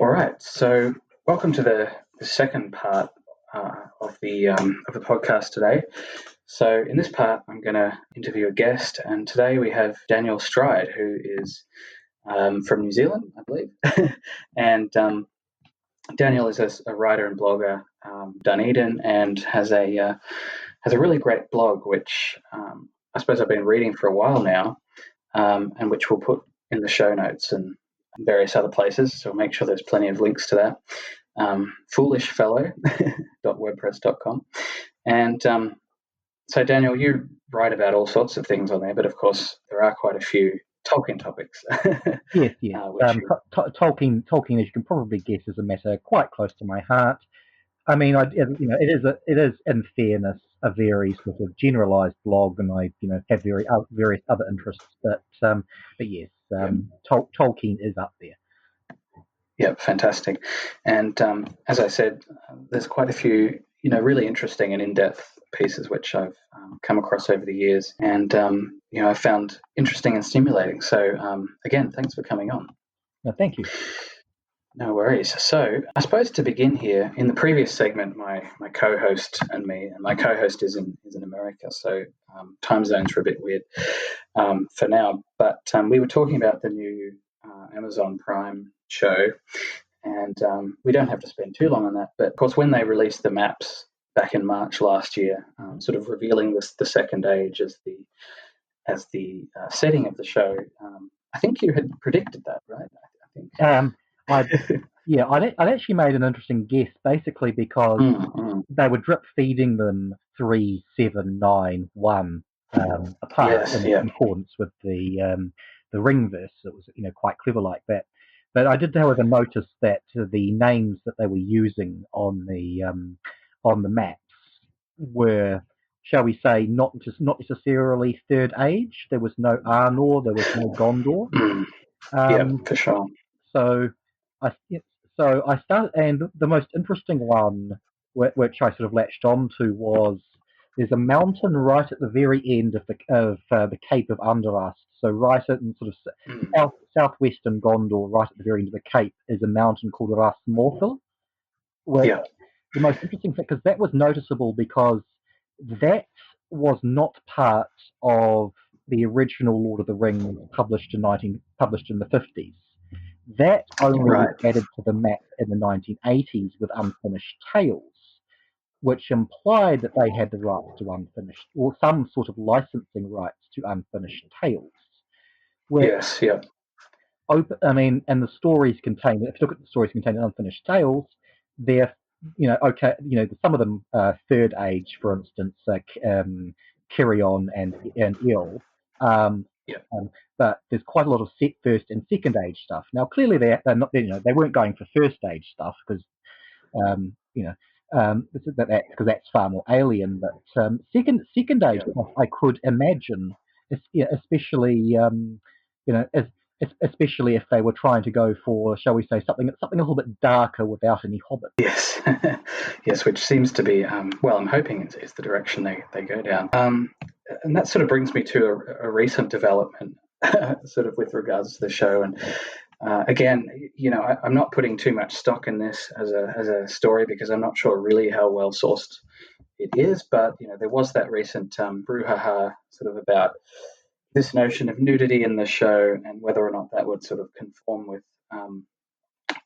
All right, so welcome to the second part of the podcast today. So in this part, I'm going to interview a guest, and today we have Daniel Stride, who is from New Zealand, I believe, and Daniel is a writer and blogger, Dunedin, and has a really great blog, which I suppose I've been reading for a while now, and which we'll put in the show notes and various other places. So make sure there's plenty of links to that. Foolishfellow.wordpress.com. And so, Daniel, you write about all sorts of things on there, but of course, there are quite a few Tolkien topics. Yes. Tolkien, as you can probably guess, is a matter quite close to my heart. I mean, it is, in fairness, a very sort of generalised blog, and I, have various other interests. But yes, Tolkien is up there. Yeah, fantastic. And as I said, there's quite a few, really interesting and in-depth pieces which I've come across over the years, and I found interesting and stimulating. So again, thanks for coming on. No, thank you. No worries. So I suppose to begin here, in the previous segment, my co-host and me, and my co-host is in America, so time zones are a bit weird for now. But we were talking about the new Amazon Prime show, and we don't have to spend too long on that. But of course, when they released the maps back in March last year, sort of revealing the Second Age as the setting of the show, I think you had predicted that, right? I think. I'd actually made an interesting guess, basically because they were drip feeding them 3, 7, 9, 1 apart in accordance with the Ringverse. It was quite clever like that. But I did, however, notice that the names that they were using on the maps were, shall we say, not necessarily Third Age. There was no Arnor, there was no Gondor. Yeah, for sure. So I started, and the most interesting one, which I sort of latched onto, was there's a mountain right at the very end of the Cape of Underust. So right in sort of southwestern Gondor, right at the very end of the Cape, is a mountain called Ras Morthil. The most interesting thing, because that was noticeable because that was not part of the original Lord of the Rings published in the 50s. That only was added to the map in the 1980s with Unfinished Tales, which implied that they had the rights to Unfinished, or some sort of licensing rights to Unfinished Tales. Yes, yeah. And the stories contained, if you look at the stories contained in Unfinished Tales, they're, some of them Third Age, for instance, Kirion and Il. But there's quite a lot of First and Second Age stuff. Now, clearly they're not, they weren't going for First Age stuff because, because that's far more alien. But Second Age, I could imagine, especially, especially if they were trying to go for, shall we say, something a little bit darker without any hobbits. Yes, yes, which seems to be, I'm hoping it's the direction they go down. And that sort of brings me to a recent development, sort of with regards to the show. And again, I'm not putting too much stock in this as a story because I'm not sure really how well sourced it is. But there was that recent brouhaha sort of about this notion of nudity in the show and whether or not that would sort of conform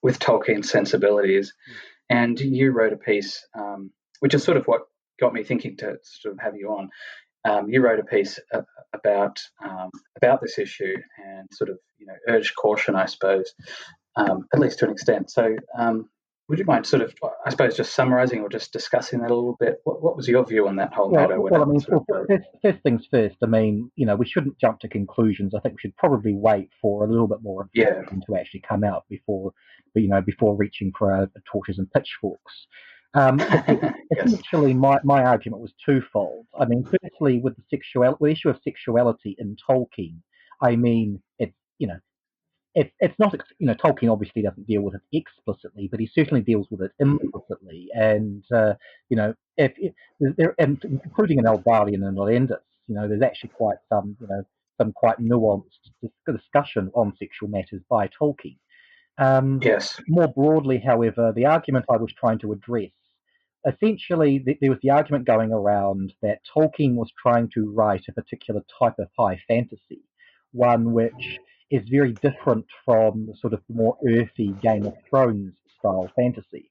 with Tolkien's sensibilities. And you wrote a piece, which is sort of what got me thinking to sort of have you on. You wrote a piece about this issue and sort of urged caution, I suppose, at least to an extent. So would you mind sort of, I suppose, just summarising or just discussing that a little bit? What was your view on that whole matter? First things first. I mean, we shouldn't jump to conclusions. I think we should probably wait for a little bit more information to actually come out before reaching for torches and pitchforks. Essentially, my argument was twofold. I mean, firstly, with the issue of sexuality in Tolkien, I mean, it's not, Tolkien obviously doesn't deal with it explicitly, but he certainly deals with it implicitly. And, including in Elbarian and Elendis, there's actually quite some quite nuanced discussion on sexual matters by Tolkien. Yes. More broadly, however, the argument I was trying to address, essentially, there was the argument going around that Tolkien was trying to write a particular type of high fantasy, one which is very different from the sort of more earthy Game of Thrones style fantasy.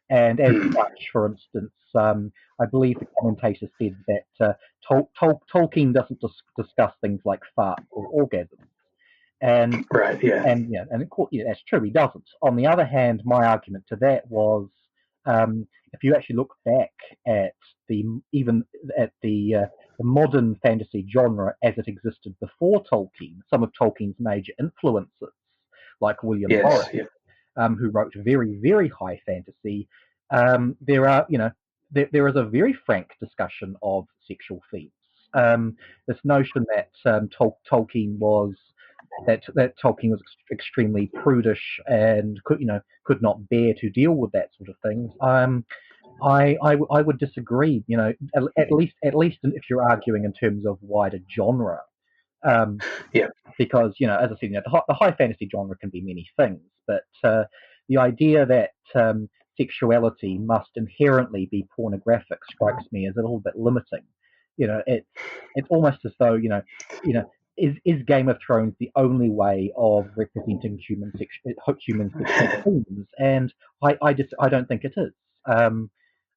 And as Mm. such, for instance, I believe the commentator said that Tolkien doesn't discuss things like farts or orgasms. And Right. Yeah. and of course, that's true. He doesn't. On the other hand, my argument to that was, if you actually look back at even at the modern fantasy genre as it existed before Tolkien, some of Tolkien's major influences, like William Yes. Morris, Yeah. who wrote very, very high fantasy, there are, there is a very frank discussion of sexual themes. This notion that Tolkien was that Tolkien was extremely prudish and could not bear to deal with that sort of thing. I would disagree. At least if you're arguing in terms of wider genre. Um, Yeah. because as I said, the high fantasy genre can be many things, but the idea that sexuality must inherently be pornographic strikes me as a little bit limiting. It's almost as though is Game of Thrones the only way of representing human sexual themes? And I don't think it is.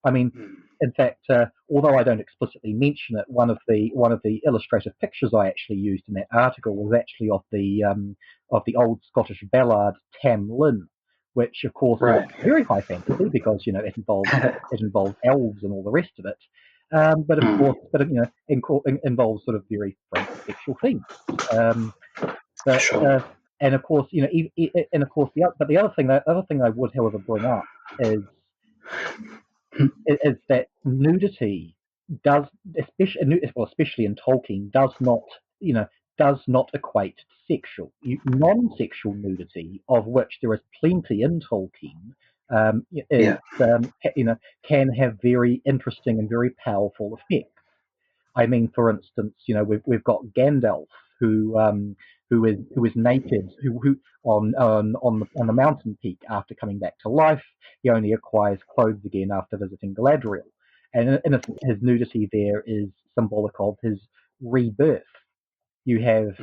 I mean, Mm. in fact, although I don't explicitly mention it, one of the illustrative pictures I actually used in that article was actually of the old Scottish ballad Tam Lin, which of course is Right. very high fantasy because it involves elves and all the rest of it. But of Mm. course, involves sort of very frank sexual themes. Um, but Sure. and of course, and of course, the other thing I would, however, bring up is is that nudity does, especially in Tolkien, does not equate to sexual. Non-sexual nudity, of which there is plenty in Tolkien, is Yeah. can have very interesting and very powerful effects. I mean, for instance, we've got Gandalf who is naked, who on the mountain peak after coming back to life. He only acquires clothes again after visiting Galadriel, and in his nudity there is symbolic of his rebirth. You have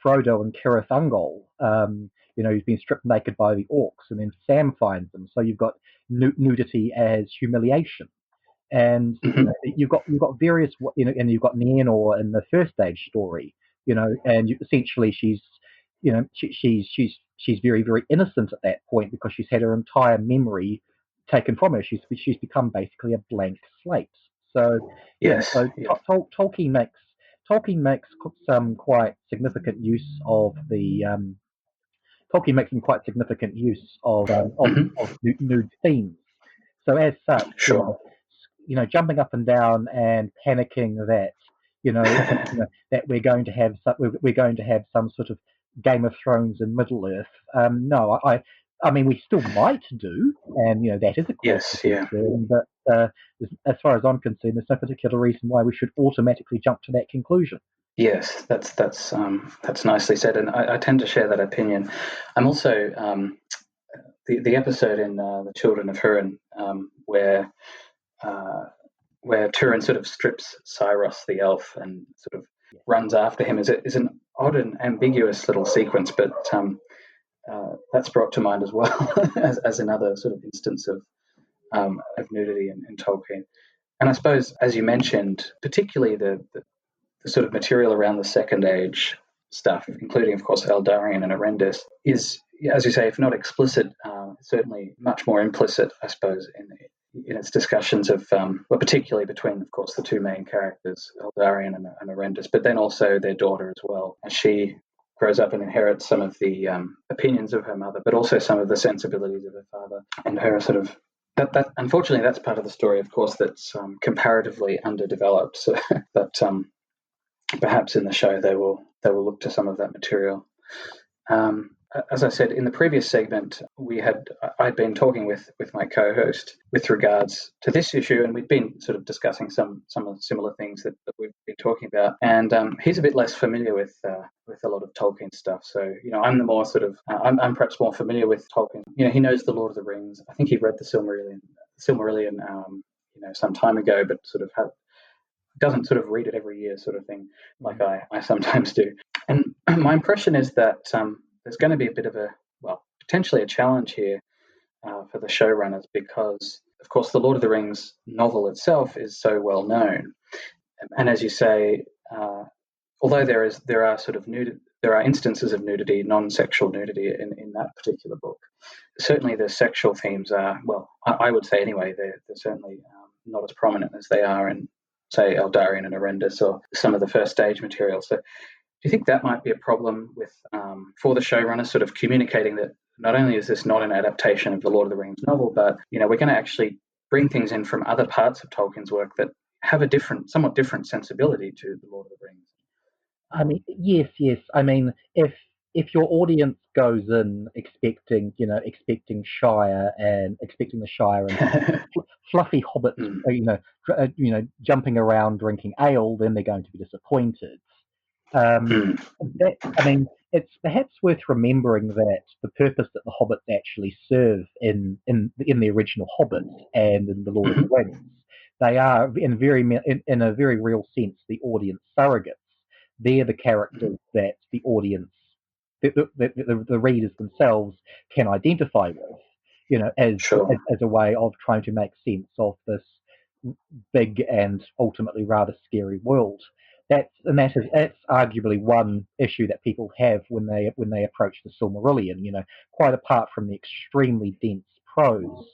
Frodo and Cirith Ungol. Who's been stripped naked by the orcs, and then Sam finds them. So you've got nudity as humiliation, and Mm-hmm. you've got various, and you've got Nienor in the first age story, and essentially she's very, very innocent at that point because she's had her entire memory taken from her. She's become basically a blank slate. So Yes. so Yeah. Tolkien makes some quite significant use of the Tolkien makes some quite significant use of Mm-hmm. nude themes. So as such, Sure. jumping up and down and panicking that that we're going to have some sort of Game of Thrones in Middle Earth. No, I mean we still might do, and that is a cause for Yes. Yeah. concern. But as far as I'm concerned, there's no particular reason why we should automatically jump to that conclusion. Yes. That's nicely said, and I tend to share that opinion. I'm also the episode in the Children of Hurin uh, where Turin sort of strips Cyrus the elf and sort of runs after him is an odd and ambiguous little sequence, but that's brought to mind as well as another sort of instance of nudity in Tolkien. And I suppose, as you mentioned, particularly the sort of material around the Second Age stuff, including, of course, Eldarion and Arendis, is, as you say, if not explicit, certainly much more implicit, I suppose, in its discussions of, well, particularly between, of course, the two main characters, Eldarion and Arendis, but then also their daughter as well, as she grows up and inherits some of the opinions of her mother, but also some of the sensibilities of her father, and her sort of that unfortunately that's part of the story, of course, that's comparatively underdeveloped. So, but perhaps in the show they will look to some of that material. as I said in the previous segment, I'd been talking with my co-host with regards to this issue, and we'd been sort of discussing some of the similar things that we've been talking about. And he's a bit less familiar with a lot of Tolkien stuff. So I'm the more sort of I'm perhaps more familiar with Tolkien. He knows the Lord of the Rings. I think he read the Silmarillion, some time ago, but sort of doesn't sort of read it every year, sort of thing, like I sometimes do. And my impression is that there's going to be a bit of potentially a challenge here for the showrunners because, of course, the Lord of the Rings novel itself is so well known. And as you say, although there are instances of nudity, non-sexual nudity in that particular book, certainly the sexual themes are, I would say anyway, they're certainly not as prominent as they are in, say, Eldarion and Arendis or some of the first stage material. So do you think that might be a problem with for the showrunner sort of communicating that not only is this not an adaptation of the Lord of the Rings novel, but we're going to actually bring things in from other parts of Tolkien's work that have a somewhat different sensibility to the Lord of the Rings? I mean, yes. I mean, if your audience goes in expecting Shire and fluffy hobbits, jumping around drinking ale, then they're going to be disappointed. It's perhaps worth remembering that the purpose that the hobbits actually serve in the original Hobbit and in the Lord of the Rings, they are in a very real sense the audience surrogates. They're the characters that the audience, the readers themselves can identify with, as a way of trying to make sense of this big and ultimately rather scary world. That's arguably one issue that people have when they approach the Silmarillion. Quite apart from the extremely dense prose.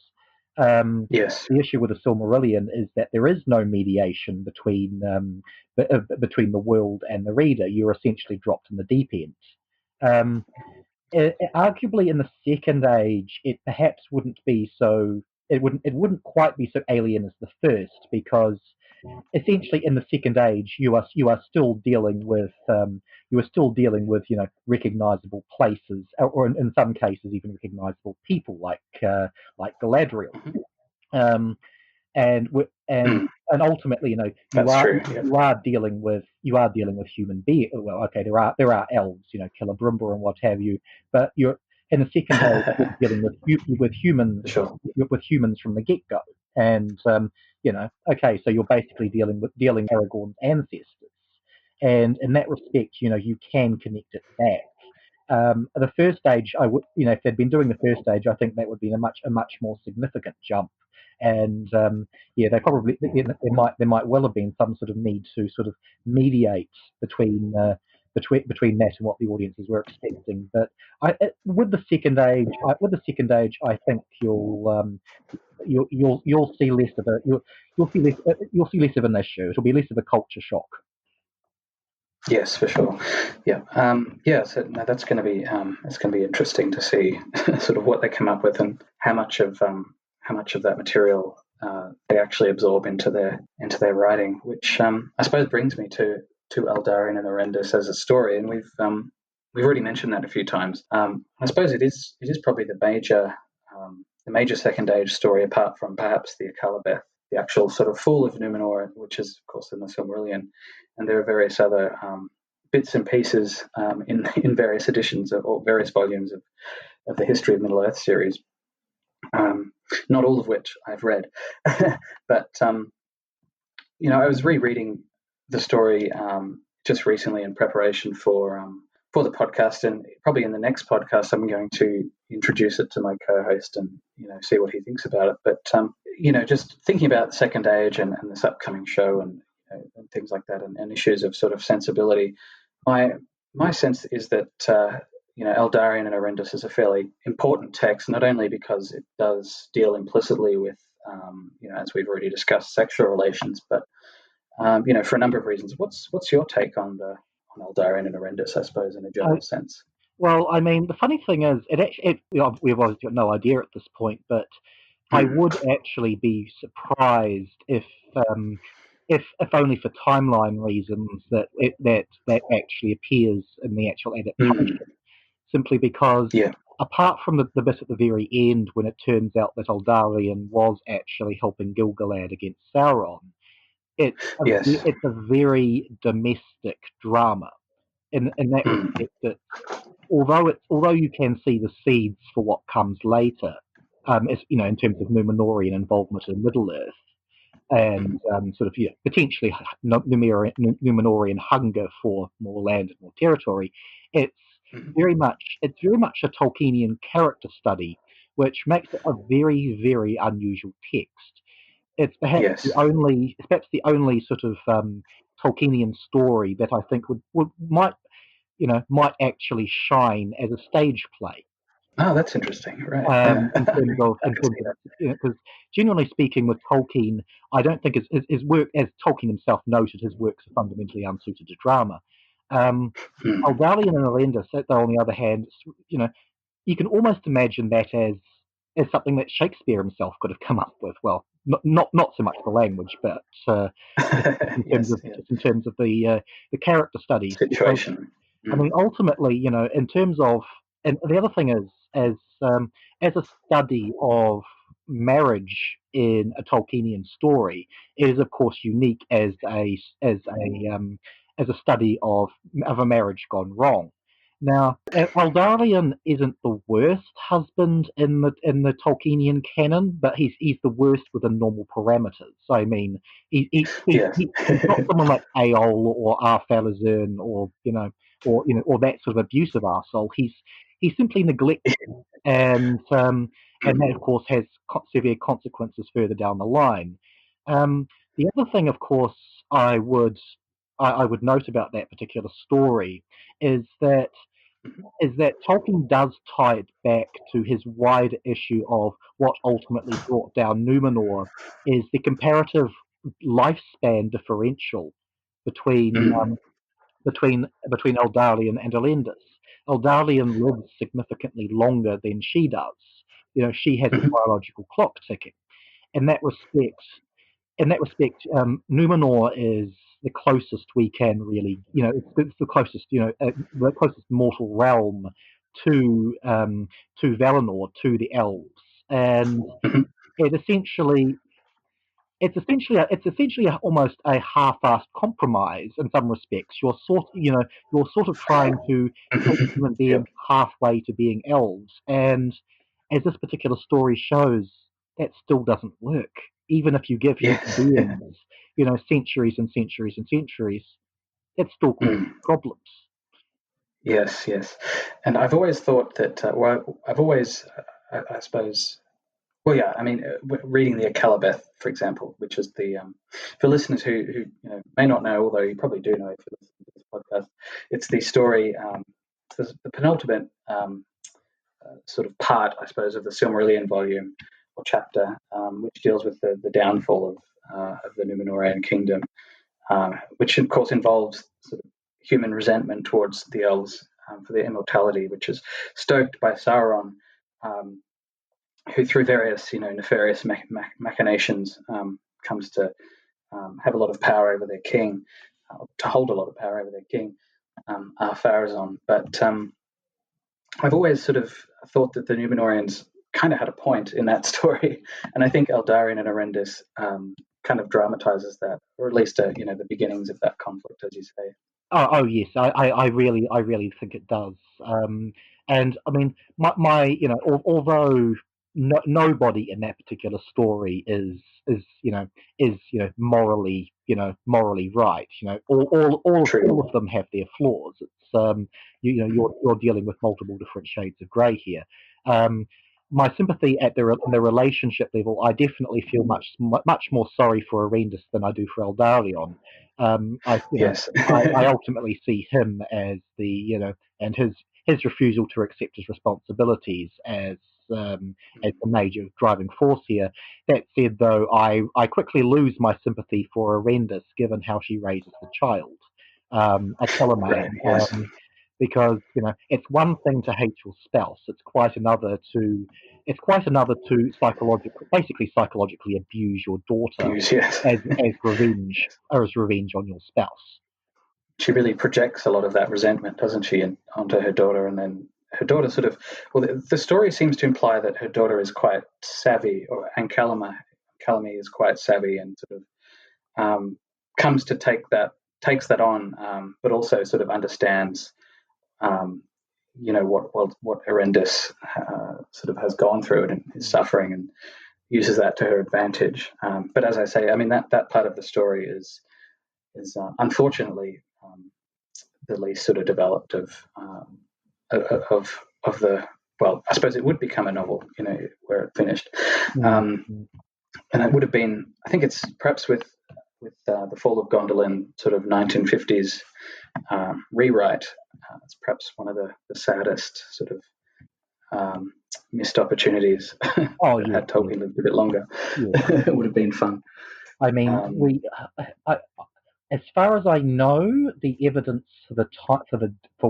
Yes. The issue with the Silmarillion is that there is no mediation between the world and the reader. You're essentially dropped in the deep end. Arguably, in the Second Age, it perhaps wouldn't be so. It wouldn't quite be so alien as the first, because essentially in the Second Age you are still dealing with recognizable places, or in some cases even recognizable people like Galadriel. And ultimately, you are dealing with human beings. Well, okay, there are elves, Celebrimbor and what have you, but you're in the Second Age you're dealing with humans, with humans from the get go, and okay, so you're basically dealing with Aragorn's ancestors, and in that respect, you can connect it back. The first stage, if they'd been doing the first stage, I think that would be a much more significant jump. And they probably there might well have been some sort of need to sort of mediate between that and what the audiences were expecting. But with the second age, I think you'll see less of an issue. It'll be less of a culture shock. Yes, for sure. Yeah, So no, that's going to be interesting to see sort of what they come up with and how much of that material they actually absorb into their writing. Which I suppose brings me to Eldarion and Arendis as a story, and we've already mentioned that a few times. I suppose it is probably the major second age story, apart from perhaps the Akallabeth, the actual sort of Fool of Numenor, which is of course in the Silmarillion, and there are various other bits and pieces in various editions or various volumes of the History of Middle Earth series. Not all of which I've read, but I was rereading the story just recently in preparation for the podcast, and probably in the next podcast I'm going to introduce it to my co-host and see what he thinks about it. But just thinking about Second Age and this upcoming show and things like that, and issues of sort of sensibility, my sense is that Eldarion and Arendis is a fairly important text, not only because it does deal implicitly with as we've already discussed, sexual relations, but for a number of reasons. What's your take on Eldarion and Arendis, I suppose, in a general sense? Well, I mean, the funny thing is, we've obviously got no idea at this point, but I would actually be surprised if only for timeline reasons, that actually appears in the actual adaptation. simply because Yeah. apart from the bit at the very end when it turns out that Eldarion was actually helping Gil-galad against Sauron, Yes. it's a very domestic drama in that Mm. respect that although you can see the seeds for what comes later, in terms of Númenórean involvement in Middle Earth and sort of potentially Númenórean hunger for more land and more territory, it's very much a Tolkienian character study, which makes it a very very unusual text. Yes. It's perhaps the only sort of Tolkienian story that I think might actually shine as a stage play. Oh, that's interesting. Right. Yeah. In terms of I can see that. because generally speaking, with Tolkien, I don't think his work, as Tolkien himself noted, his works are fundamentally unsuited to drama. Um, Mm. Aldarion and Elendis, though, on the other hand, you can almost imagine that as something that Shakespeare himself could have come up with. Well, not so much the language, but Yes. Yeah. just in terms of the character studies, because Situation. I Mm. mean, ultimately, in terms of, and the other thing is, as a study of marriage in a Tolkienian story, it is of course unique as a study of a marriage gone wrong. Now, Eldarion isn't the worst husband in the Tolkienian canon, but he's the worst within normal parameters. I mean, Yes. he's not someone like Aol or Arthalazern or that sort of abusive arsehole. He's simply neglectful, and that of course has severe consequences further down the line. The other thing, of course, I would I would note about that particular story is that Tolkien does tie it back to his wider issue of what ultimately brought down Númenor is the comparative lifespan differential between Mm. between Eldalion and Elendis. Eldalion lives significantly longer than she does. She has a Mhm. biological clock ticking. In that respect, Numenor is the closest we can really, it's the closest mortal realm to to the elves, and Mhm. it essentially almost a half-assed compromise in some respects. You're sort of trying to take human Yep. beings halfway to being elves, and as this particular story shows, that still doesn't work. Even if you give human Yes. beings, centuries and centuries and centuries, it still causes Mm. problems. Yes. Yes. And I've always thought that. Well, I've always, I suppose. Well, yeah. I mean, reading the Akalabeth, for example, which is the for listeners who may not know, although you probably do know if you listen to this podcast, it's the story, the penultimate sort of part, I suppose, of the Silmarillion volume or chapter, which deals with the downfall of the Númenórean kingdom, which of course involves sort of human resentment towards the elves for their immortality, which is stoked by Sauron, um, who through various nefarious machinations comes to have a lot of power over their king, to hold a lot of power over their king, Ar-Pharazôn. But I've always sort of thought that the Numenorians kind of had a point in that story, and I think Eldarion and Arendis kind of dramatizes that, or at least the beginnings of that conflict, as you say. Oh yes, I really think it does. And I mean, although nobody in that particular story is morally right. All True. of them have their flaws. It's you're dealing with multiple different shades of grey here. Um, my sympathy at the relationship level, I definitely feel much more sorry for Arendis than I do for Eldarion. I you know Yes. I ultimately see him as and his refusal to accept his responsibilities as the major driving force here. That said, though, I quickly lose my sympathy for Arendis given how she raises the child, Right. Aquilamain, Yes. because it's one thing to hate your spouse; it's quite another to basically psychologically abuse your daughter Abuse. Yes. as revenge on your spouse. She really projects a lot of that resentment, doesn't she, onto her daughter, and then her daughter sort of, well, the story seems to imply that her daughter is quite savvy, and Calamy is quite savvy and sort of comes to takes that on, but also sort of understands, what horrendous sort of has gone through it and is suffering, and uses that to her advantage. But as I say, I mean that part of the story is unfortunately the least sort of developed of the. Well, I suppose it would become a novel, where it finished, and it would have been. I think it's perhaps with the Fall of Gondolin, sort of 1950s rewrite. It's perhaps one of the saddest sort of missed opportunities. Oh, yeah, had Tolkien lived a bit longer, yeah. it would have been fun. I mean, as far as I know, the evidence for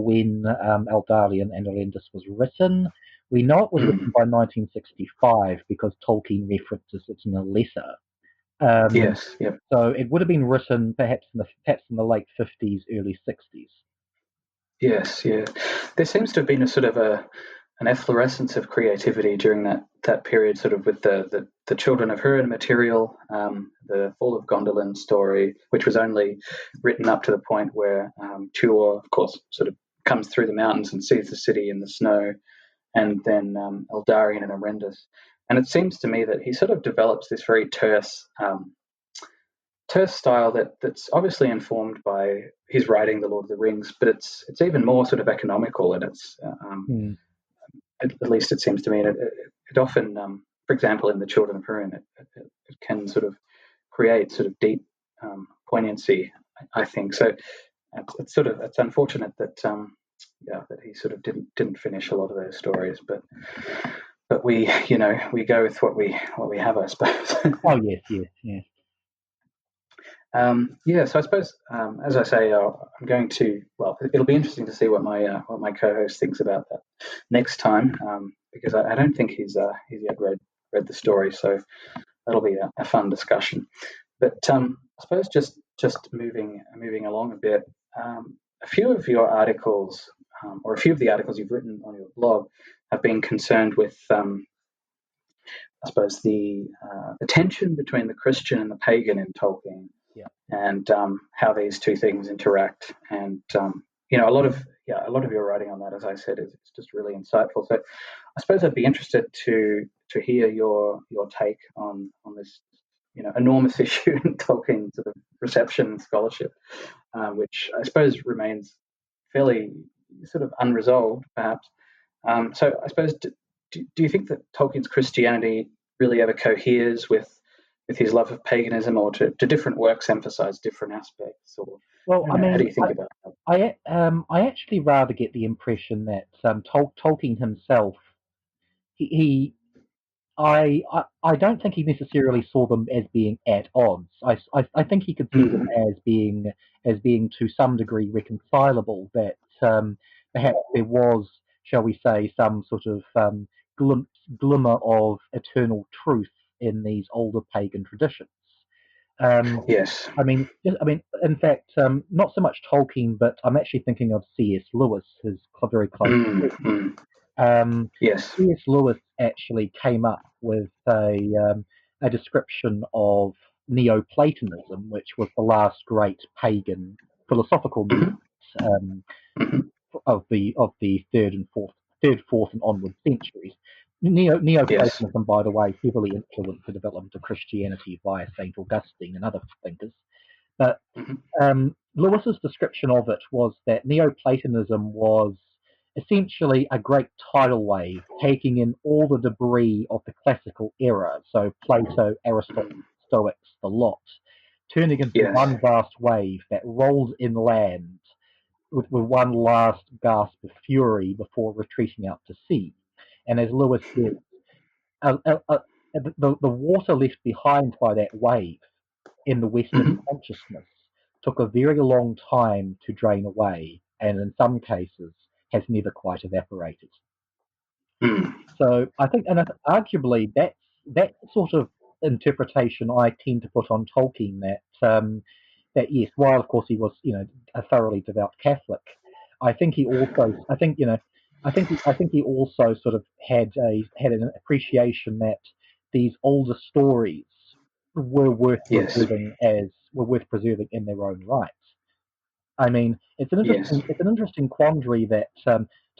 when Eldarion and Elendis was written, we know it was written by 1965 because Tolkien references it in a letter. Yes, yep. So it would have been written perhaps in the late 50s, early 60s. Yes, yeah. There seems to have been a sort of an efflorescence of creativity during that period, sort of with the Children of Húrin material, the Fall of Gondolin story, which was only written up to the point where Tuor, of course, sort of comes through the mountains and sees the city in the snow, and then Eldarion and Elendis. And it seems to me that he sort of develops this very terse style that's obviously informed by his writing The Lord of the Rings, but it's even more sort of economical, and it's at least it seems to me. It often, for example, in the Children of Húrin, it can sort of create sort of deep poignancy, I think. So it's unfortunate that that he sort of didn't finish a lot of those stories, but we go with what we have, I suppose. Oh yes. So I suppose, as I say, I'm going to. Well, it'll be interesting to see what my co-host thinks about that next time, because I don't think he's yet read the story, so that'll be a fun discussion. But I suppose just moving along a bit, a few of your articles, or a few of the articles you've written on your blog, have been concerned with. I suppose the tension between the Christian and the pagan in Tolkien, and how these two things interact. And a lot of your writing on that, as I said, is just really insightful. So I suppose I'd be interested to hear your take on this enormous issue in Tolkien sort of reception and scholarship, which I suppose remains fairly sort of unresolved, perhaps. So I suppose, do you think that Tolkien's Christianity really ever coheres with his love of paganism, or do different works emphasize different aspects? Or how do you think about that? I actually rather get the impression that Tolkien himself, I don't think he necessarily saw them as being at odds. I think he could see them as being to some degree reconcilable. That perhaps there was, shall we say, some sort of glimmer of eternal truth in these older pagan traditions. Yes. I mean, in fact, not so much Tolkien, but I'm actually thinking of C.S. Lewis, his very close friend. Yes. C.S. Lewis actually came up with a description of Neoplatonism, which was the last great pagan philosophical movement of the third, fourth, and onward centuries. Neoplatonism, by the way, heavily influenced the development of Christianity via Saint Augustine and other thinkers. But Lewis's description of it was that Neoplatonism was essentially a great tidal wave, taking in all the debris of the classical era, so Plato, Aristotle, Stoics, the lot, turning into one vast wave that rolled inland with one last gasp of fury before retreating out to sea. And as Lewis said, the water left behind by that wave in the Western consciousness took a very long time to drain away, and in some cases has never quite evaporated. So I think, and arguably, that sort of interpretation I tend to put on Tolkien. That yes, while of course he was a thoroughly devout Catholic, I think he also, I think he also sort of had an appreciation that these older stories Yes. were worth preserving in their own right. I mean, Yes. it's an interesting quandary that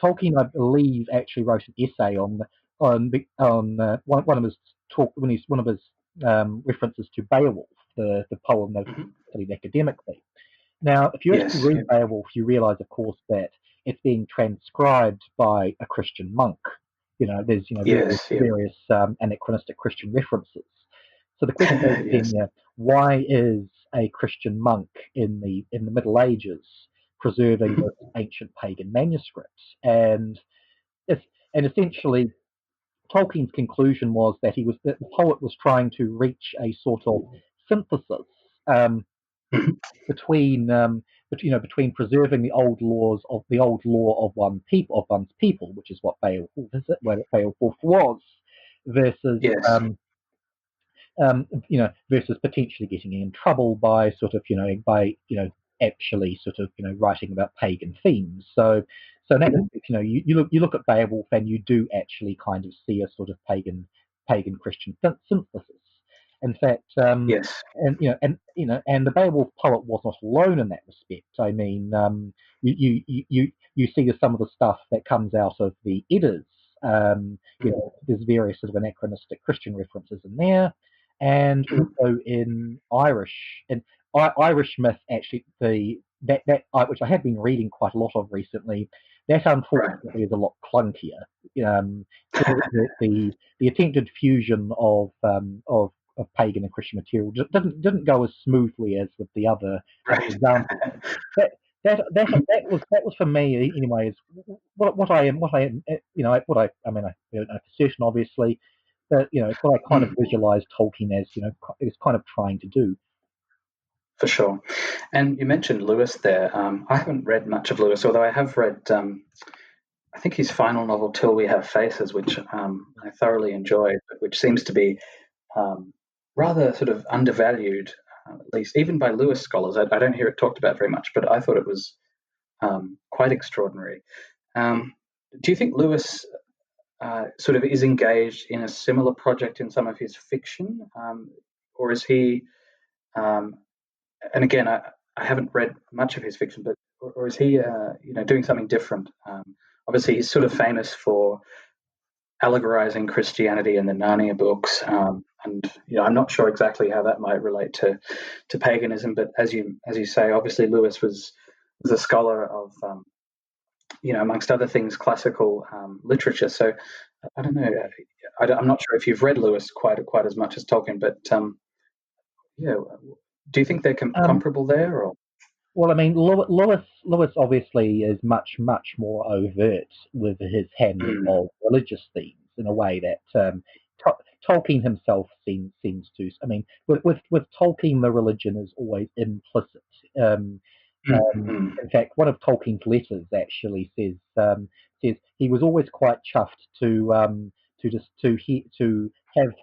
Tolkien, I believe, actually wrote an essay one of his one of his references to Beowulf, the poem that Hmm. he studied academically. Now, if you actually Yes. read Yep. Beowulf, you realise, of course, that it's being transcribed by a Christian monk. There's Yes. Yep. various anachronistic Christian references. So the question is then, Yes. why is a Christian monk in the Middle Ages preserving Hmm. this ancient pagan manuscript? It's, and essentially, Tolkien's conclusion was that the poet was trying to reach a sort of synthesis. Um, Hmm. between between preserving the old law of one's people, which is what Beowulf was, versus Yes. versus potentially getting in trouble by actually writing about pagan themes. So in that Hmm. respect, you look at Beowulf and you do actually kind of see a sort of pagan Christian synthesis. In fact, Yes. and the Beowulf poet was not alone in that respect. I mean, you see some of the stuff that comes out of the Eddas. There's various sort of anachronistic Christian references in there, and Hmm. also in Irish myth. Actually, which I have been reading quite a lot of recently, that Right. unfortunately is a lot clunkier. Um, the attempted fusion of pagan and Christian material didn't go as smoothly as with the other Right. examples. That that was for me anyways. What I am what I mean I don't know for certain obviously, but it's what I kind of Mm, visualized Tolkien as is kind of trying to do. for sure. And you mentioned Lewis there. I haven't read much of Lewis, although I have read, I think his final novel, Till We Have Faces, which I thoroughly enjoyed, but which seems to be um, rather sort of undervalued, at least even by Lewis scholars. I don't hear it talked about very much, but I thought it was quite extraordinary. Um, do you think Lewis sort of is engaged in a similar project in some of his fiction, or is he? Um, and again, I haven't read much of his fiction, but or is he, doing something different? Obviously, he's sort of famous for allegorizing Christianity in the Narnia books, and I'm not sure exactly how that might relate to paganism. But as you say, obviously Lewis was a scholar of amongst other things, classical literature. So I don't know. I'm not sure if you've read Lewis quite as much as Tolkien, but yeah, do you think they're Um, comparable there? Or Well, I mean, Lewis obviously is much more overt with his handling mm, of religious themes in a way that Tolkien himself seems to. I mean, with Tolkien, the religion is always implicit. Um, mm, mm, in fact, one of Tolkien's letters actually says he was always quite chuffed to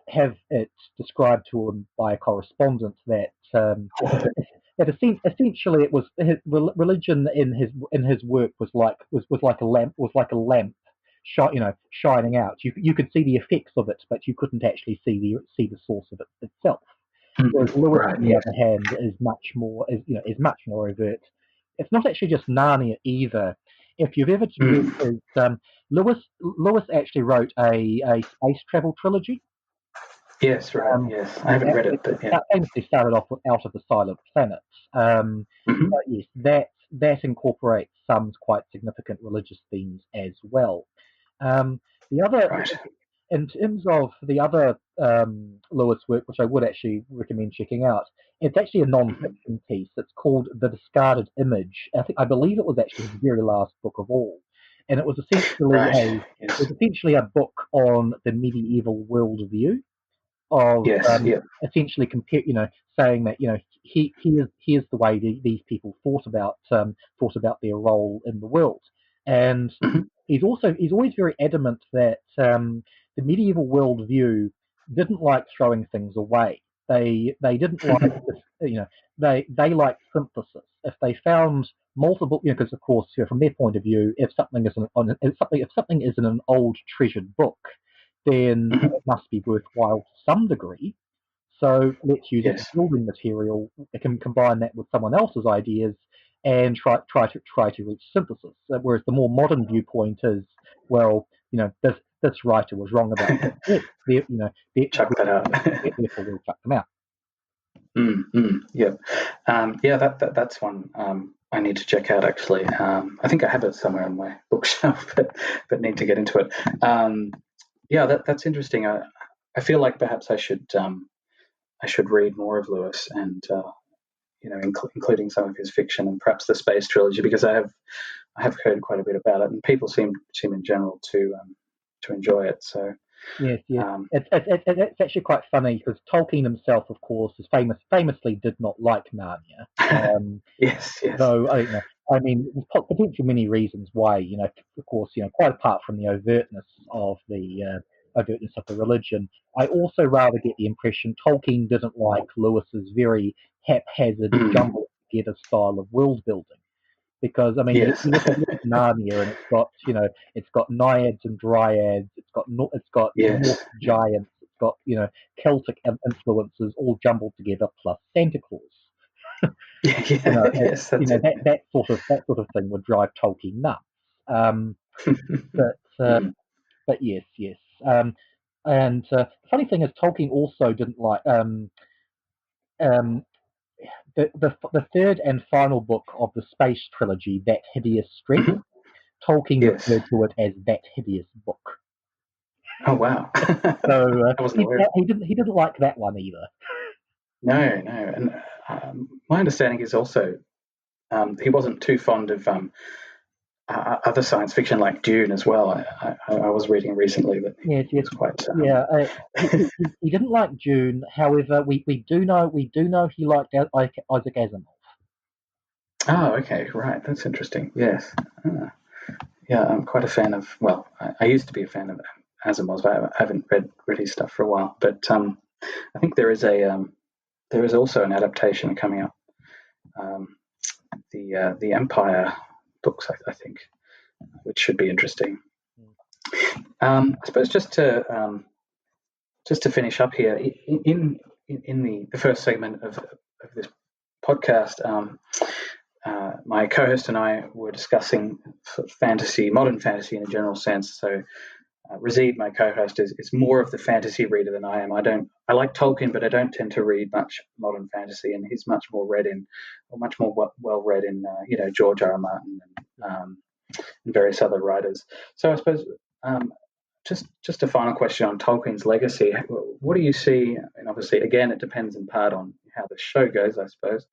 have it described to him by a correspondent that essentially it was religion in his work was like a lamp shining out. You could see the effects of it, but you couldn't actually see the source of it itself. Whereas mm, Lewis, right? on the Yes. other hand, is much more overt. It's not actually just Narnia either. If you've ever read Mm, his Lewis actually wrote a space travel trilogy. yes. Right. Yes. I haven't read it, but yeah. Famously started off with Out of the Silent Planet. Hmm. But yes, that incorporates some quite significant religious themes as well. Um, the other, Right. in terms of the other Lewis work, which I would actually recommend checking out, it's actually a Hmm. non-fiction piece. It's called The Discarded Image. I believe it was actually his very last book of all, and Right. Yes. a book on the medieval worldview of Yes. Yeah. essentially saying that here's the way these people thought about their role in the world, and Hmm. he's always very adamant that the medieval worldview didn't like throwing things away. They didn't like this, they liked synthesis. If they found multiple, because of course, from their point of view, if something is in an old treasured book, then Mhm. it must be worthwhile to some degree. So let's use it as Yes. building material. It can combine that with someone else's ideas and try to reach synthesis. Whereas the more modern viewpoint is, well, this writer was wrong about this. Chuck that out. Therefore we'll chuck them out. Yeah. Yeah, that's one I need to check out actually. I think I have it somewhere on my bookshelf, but need to get into it. Yeah, that's interesting. I feel like perhaps I should read more of Lewis and including some of his fiction and perhaps the space trilogy, because I have heard quite a bit about it, and people seem in general to enjoy it. So Yes, yes. um, It's actually quite funny because Tolkien himself, of course, famously did not like Narnia. yes. Though I mean, there's potentially many reasons why. Of course, quite apart from the overtness of the religion, I also rather get the impression Tolkien didn't like Lewis's very haphazard, Mm, jumbled together style of world building. Because I mean, yes. you look at Narnia, and it's got naiads and dryads, it's got Norse Yes. Yeah. giants, it's got Celtic influences all jumbled together, plus Santa Claus. Yes, that's it. That sort of thing would drive Tolkien nuts. Um, but uh, Mm, but yes. And the funny thing is, Tolkien also didn't like um, the third and final book of the space trilogy, That Hideous Strength. mhm. Tolkien Yes. referred to it as That Hideous Book. Oh wow. So I wasn't aware. he didn't like that one either. No, and my understanding is also he wasn't too fond of other science fiction like Dune as well. I was reading recently that Yes, he yes, was quite. yeah. He didn't like Dune. However, we do know he liked Isaac Asimov. Oh, okay, right. That's interesting. Yes. Ah, yeah, I'm quite a fan of. Well, I used to be a fan of Asimov. But I haven't read his stuff for a while, but I think there is also an adaptation coming up. Um, the Empire books, I think, which should be interesting. I suppose just to finish up here in the first segment of this podcast, my co-host and I were discussing sort of fantasy, modern fantasy in a general sense. So Razid, my co-host, is more of the fantasy reader than I am. I like Tolkien, but I don't tend to read much modern fantasy, and he's much more well read in George R. R. Martin and various other writers. So I suppose just a final question on Tolkien's legacy. What do you see? And obviously, again, it depends in part on how the show goes, I suppose.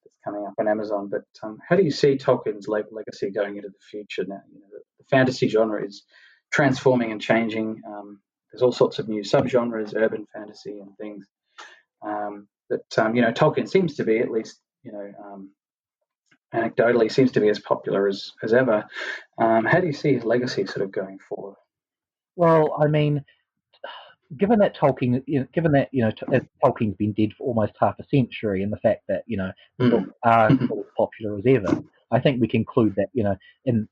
It's coming up on Amazon, but how do you see Tolkien's legacy going into the future now? The fantasy genre is transforming and changing. There's all sorts of new subgenres, urban fantasy, and things. But Tolkien seems to be, at least anecdotally, seems to be as popular as ever. How do you see his legacy sort of going forward? Well, I mean, given that Tolkien's been dead for almost half a century, and the fact that the books Mm. are still as popular as ever, I think we conclude that in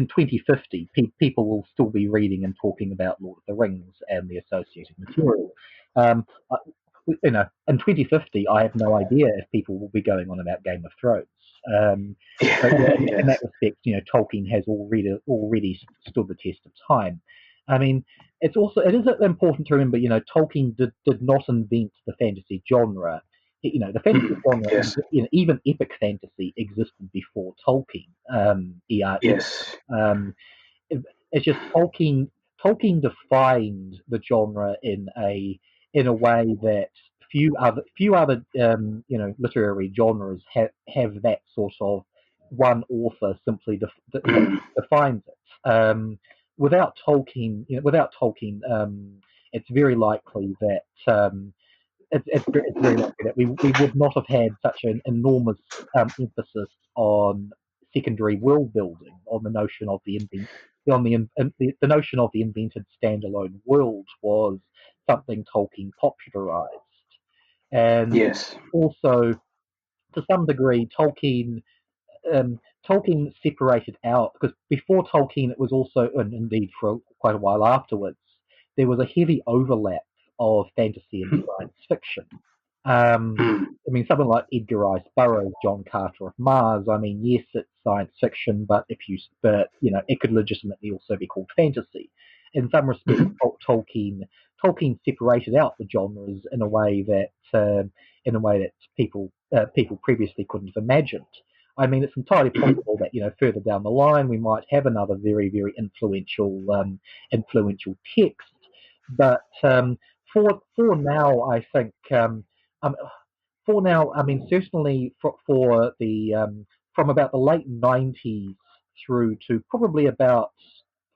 2050 people will still be reading and talking about Lord of the Rings and the associated material. Um, I- in 2050, I have no idea if people will be going on about Game of Thrones. Um, but yeah, in that Yes. respect, Tolkien has already stood the test of time. I mean, it is important to remember, Tolkien did not invent the fantasy genre. The fantasy Mm. genre, Yes. even epic fantasy, existed before Tolkien. Yes. Um, it's just Tolkien defined the genre in a way that few other literary genres have that sort of one author simply Mm. defines it. Without Tolkien, it's very likely that it's very likely that we would not have had such an enormous emphasis on secondary world building, on the notion of the notion of the invented standalone world was something Tolkien popularized. And Yes. also, to some degree, Tolkien separated out, because before Tolkien, it was also, and indeed for quite a while afterwards, there was a heavy overlap of fantasy and science fiction. Mm. I mean, someone like Edgar Rice Burroughs, John Carter of Mars. I mean, yes, it's science fiction, but it could legitimately also be called fantasy. In some respects, Mhm. Tolkien separated out the genres in a way that people previously couldn't have imagined. I mean, it's entirely Mhm. possible that further down the line we might have another very very influential text, but for now, I think um, for now, I mean, certainly for the from about the late '90s through to probably about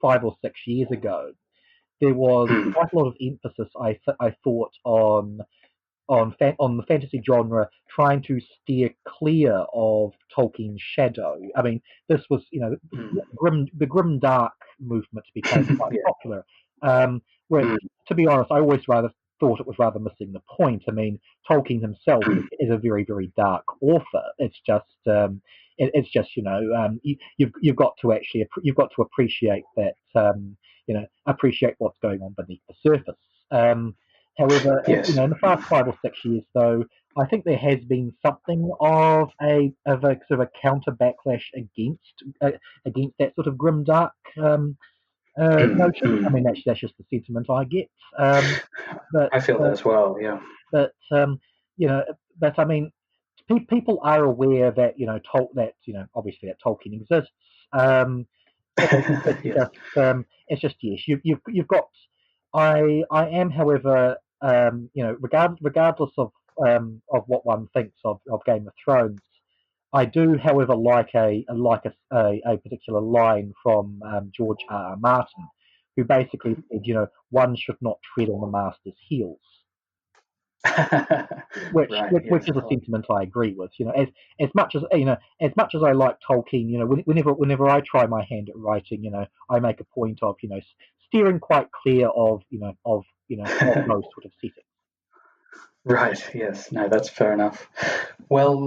5 or 6 years ago, there was Mm. quite a lot of emphasis, I thought, on the fantasy genre, trying to steer clear of Tolkien's shadow. I mean, this was Mm. the grim dark movement became quite Yeah. popular. Which, Mm. to be honest, I always rather thought it was rather missing the point. I mean, Tolkien himself Mm. is a very very dark author. It's just you've got to actually appreciate that appreciate what's going on beneath the surface. However, Yes. in the past 5 or 6 years, though, I think there has been something of a sort of a counter backlash against that sort of grim dark Mm. notion. I Mm. mean, that's just the sentiment I get. But I feel that uh, as well. Yeah. but you know, but I mean, people are aware that obviously that Tolkien exists. It's Yes. just yes, you've got. I am, however, regardless of what one thinks of Game of Thrones, I do, however, like a particular line from George R. R. Martin, who basically said, one should not tread on the master's heels, Right. which Yes. is a sentiment I agree with. As much as I like Tolkien, whenever I try my hand at writing, I make a point of steering quite clear of those sort of settings. Right. Yes. No, that's fair enough. Well,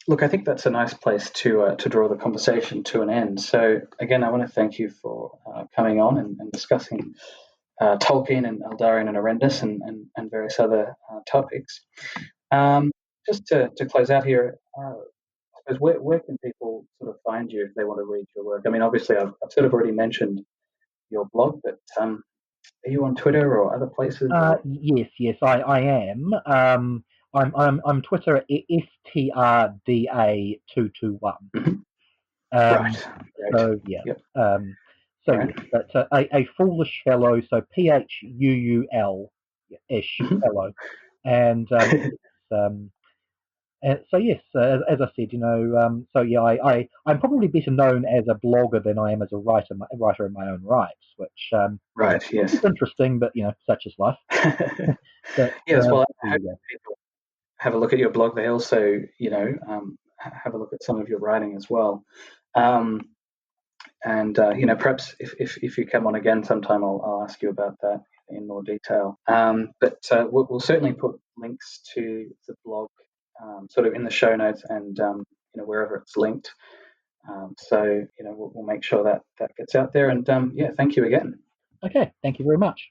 look, I think that's a nice place to draw the conversation to an end. So again, I want to thank you for coming on and discussing Tolkien and Eldarion and Arendis and various other topics. Um, just to close out here, I suppose where can people sort of find you if they want to read your work? I mean, obviously, I've sort of already mentioned your blog, but are you on Twitter or other places? Or Yes, I am. I'm Twitter at strda221. Mhm. Um, Right, great, so yeah. yep, Um, so right. yes, but a foolish fellow. So Phuul ish Mhm. fellow, and um, so yes, as I said, so yeah, I'm probably better known as a blogger than I am as a writer in my own rights, which Right, yes. is interesting, but such is life. But Yes, well, I there hope you go. people have a look at your blog. They also, have a look at some of your writing as well. Um, and perhaps if you come on again sometime, I'll ask you about that in more detail. But we'll certainly put links to the blog sort of in the show notes and wherever it's linked. So we'll make sure that that gets out there. And yeah, thank you again. Okay, thank you very much.